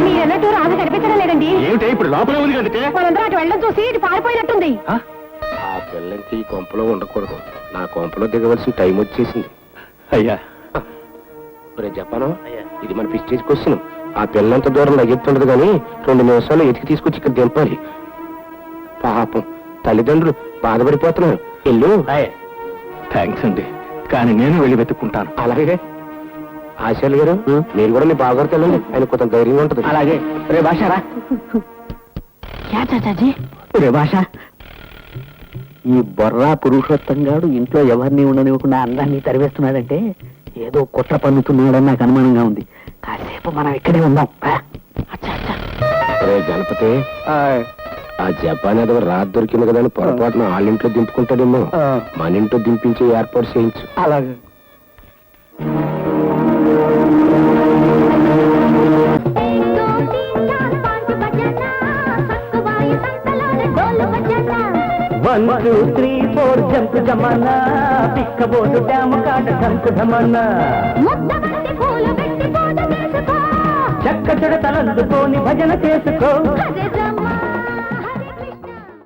మీరన్నట్టు రాజు కనిపించడం లేదండి. ఏమిటి ఇప్పుడు లోపలే ఉంది కదంటే? వాళ్ళందరూ అటు వెళ్ళడం చూసి ఇటు పారిపోయినట్టుంది. ఆ పిల్లకి ఈ కొంపలో ఉండకూడదు. నా కొంపలో దిగవలసిన టైం వచ్చేసింది. అయ్యా రేపు చెప్పాను, ఇది మన పిస్టేజ్ క్వశ్చన్. ఆ పిల్లంత దూరం లగెత్తుండదు కానీ 2 నిమిషాలు ఎతికి తీసుకొచ్చి ఇక్కడ దింపాలి. పాపం తల్లిదండ్రులు బాధపడిపోతున్నారు. ఇల్లు థ్యాంక్స్ అండి, కానీ నేను వెళ్ళి వెతుక్కుంటాను. అలాగే ఆశాలు గారు, మీరు కూడా మీ బావగారు తెల్లండి, ఆయన కొంత ధైర్యంగా ఉంటుంది. అలాగే. రే భాషరా, రే భాష, ఈ బొర్రా పురుషోత్తం గారు ఇంట్లో ఎవరిని ఉండనివ్వకుండా అందరినీ తరివేస్తున్నాడంటే ఏదో కుట్ర పన్నుతున్నాడని నాకు అనుమానంగా ఉంది. కాసేపు మనం ఇక్కడే ఉందాం. రే గణపతి, ఆ జపాన్ ఏదో రాత్రి దొరికింది కదా అని పొరపాటున వాళ్ళ ఇంట్లో దింపుకుంటాడేమో. మన ఇంట్లో దింపించే ఏర్పాటు చేయించు. అలాగే. One, two, three, four, jump jamana, pickaboodu dam kaata jump jamana. ముద్దబంతి పూలు పెట్టి పూజ చేసుకో. చక్క చెడతలందుకోని భజన చేసుకో. అదే బ్రహ్మ